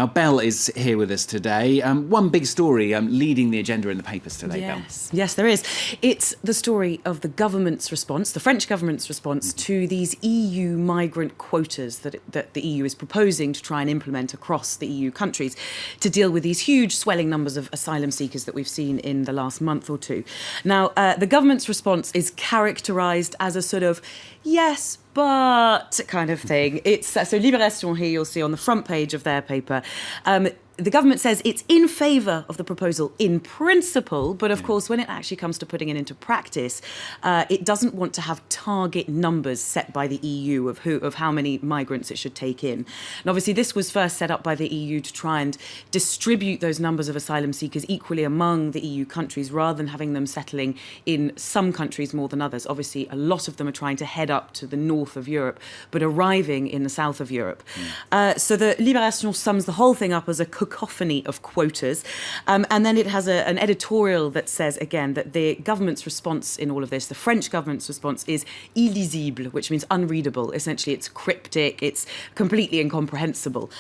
Belle is here with us today. One big story leading the agenda in the papers today, Belle. Yes, there is. It's the story of the government's response, the French government's response to these EU migrant quotas that the EU is proposing to try and implement across the EU countries to deal with these huge swelling numbers of asylum seekers that we've seen in the last month or two. Now, the government's response is characterised as a sort of yes, but kind of thing. It's so Libération here, you'll see on the front page of their paper. The government says it's in favour of the proposal in principle, but of course, when it actually comes to putting it into practice, it doesn't want to have target numbers set by the EU of how many migrants it should take in. And obviously, this was first set up by the EU to try and distribute those numbers of asylum seekers equally among the EU countries, rather than having them settling in some countries more than others. Obviously, a lot of them are trying to head up to the north of Europe, but arriving in the south of Europe. So the Libération sums the whole thing up as a cacophony of quotas. And then it has an editorial that says, again, that the government's response in all of this, the French government's response, is illisible, which means unreadable. Essentially, it's cryptic, it's completely incomprehensible.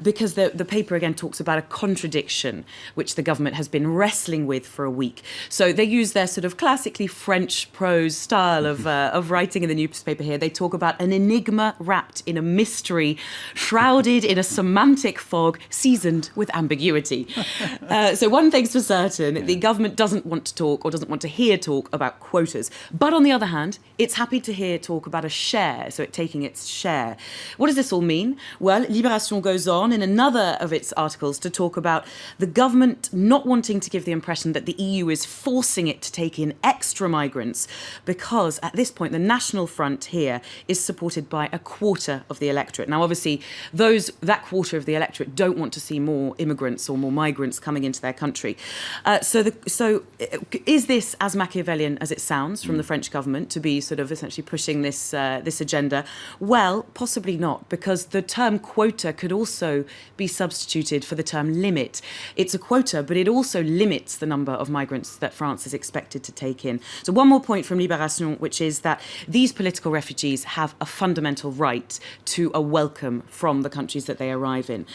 Because the paper, again, talks about a contradiction which the government has been wrestling with for a week. So they use their sort of classically French prose style of writing in the newspaper here. They talk about an enigma wrapped in a mystery, shrouded in a semantic fog, seasoned with ambiguity. So one thing's for certain, the government doesn't want to talk or doesn't want to hear talk about quotas. But on the other hand, it's happy to hear talk about a share, so it taking its share. What does this all mean? Well, Libération goes on in another of its articles to talk about the government not wanting to give the impression that the EU is forcing it to take in extra migrants, because at this point the National Front here is supported by a quarter of the electorate. Now, obviously, that quarter of the electorate don't want to see more immigrants or more migrants coming into their country. So is this as Machiavellian as it sounds from the French government to be sort of essentially pushing this agenda? Well, possibly not, because the term quota could also be substituted for the term limit. It's a quota, but it also limits the number of migrants that France is expected to take in. So one more point from Libération, which is that these political refugees have a fundamental right to a welcome from the countries that they arrive in.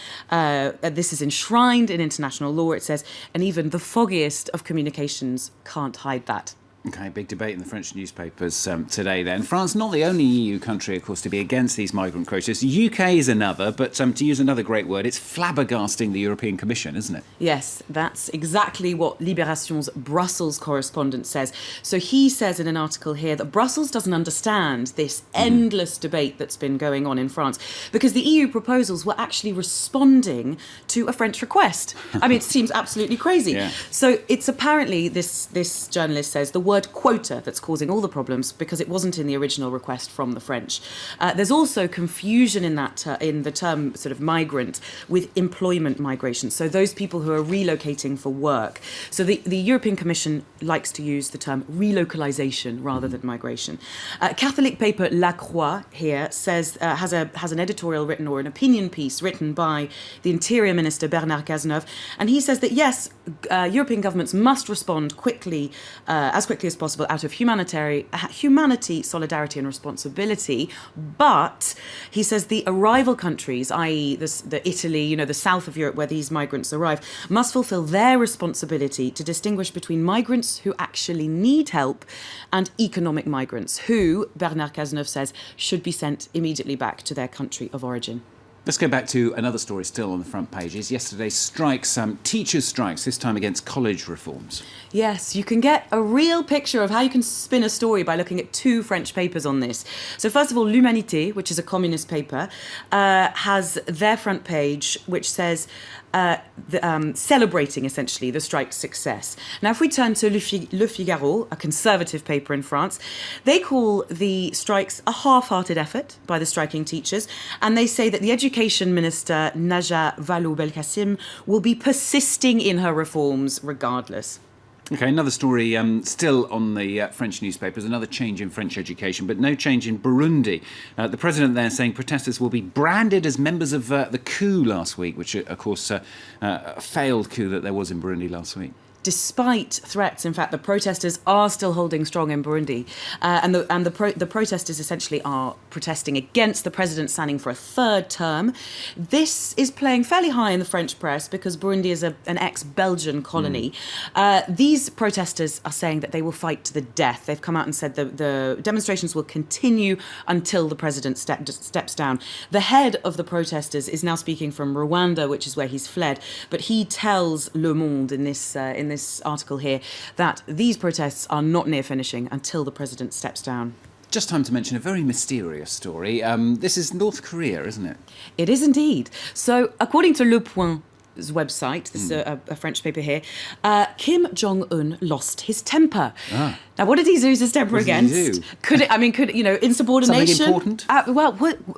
This is enshrined in international law, it says, and even the foggiest of communications can't hide that. Okay, big debate in the French newspapers today then. France, not the only EU country, of course, to be against these migrant quotas. UK is another, but to use another great word, it's flabbergasting the European Commission, isn't it? Yes, that's exactly what Libération's Brussels correspondent says. So he says in an article here that Brussels doesn't understand this endless debate that's been going on in France, because the EU proposals were actually responding to a French request. I mean, it seems absolutely crazy. Yeah. So it's apparently, this journalist says, the word quota that's causing all the problems, because it wasn't in the original request from the French. There's also confusion in that in the term sort of migrant with employment migration. So those people who are relocating for work. So the European Commission likes to use the term relocalization rather than migration. Catholic paper La Croix here says has an editorial written, or an opinion piece written by the Interior Minister Bernard Cazeneuve, and he says that yes, European governments must respond as quickly as possible out of humanity, solidarity and responsibility. But he says the arrival countries, i.e. the Italy, the south of Europe where these migrants arrive, must fulfill their responsibility to distinguish between migrants who actually need help and economic migrants who, Bernard Cazeneuve says, should be sent immediately back to their country of origin. Let's go back to another story still on the front pages. Yesterday's strikes, teachers' strikes, this time against college reforms. Yes, you can get a real picture of how you can spin a story by looking at two French papers on this. So first of all, L'Humanité, which is a communist paper, has their front page, which says celebrating essentially the strike's success. Now, if we turn to Le Figaro, a conservative paper in France, they call the strikes a half-hearted effort by the striking teachers, and they say that the Education Minister Najat Vallaud-Belkacem will be persisting in her reforms regardless. Okay, another story still on the French newspapers, another change in French education, but no change in Burundi. The president there saying protesters will be branded as members of the coup last week, which, of course, a failed coup that there was in Burundi last week. despite threats. In fact, the protesters are still holding strong in Burundi, and the protesters essentially are protesting against the president standing for a third term. This is playing fairly high in the French press because Burundi is an ex-Belgian colony. These protesters are saying that they will fight to the death. They've come out and said the demonstrations will continue until the president steps down. The head of the protesters is now speaking from Rwanda, which is where he's fled, but he tells Le Monde in this article here that these protests are not near finishing until the president steps down. Just time to mention a very mysterious story. This is North Korea, isn't it? It is indeed. So, according to Le Point's website, this is a French paper here, Kim Jong Un lost his temper. Now, what did he lose his temper What did against? he do? Could insubordination? Something important? Well,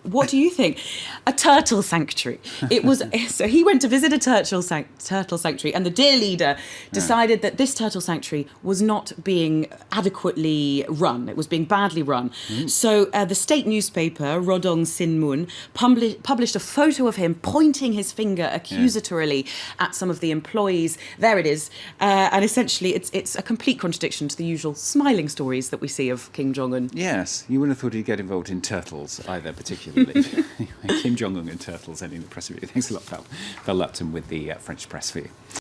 what do you think? A turtle sanctuary. It was so he went to visit a turtle sanctuary, and the dear leader decided that this turtle sanctuary was not being adequately run. It was being badly run. So the state newspaper Rodong Sinmun published a photo of him pointing his finger accusatorily at some of the employees. There it is, and essentially it's a complete contradiction to the usual smiling stories that we see of Kim Jong Un. Yes, you wouldn't have thought he'd get involved in turtles either, particularly. Anyway, Kim Jong Un and turtles ending the press review. Thanks a lot, Val Lupton with the French press for you.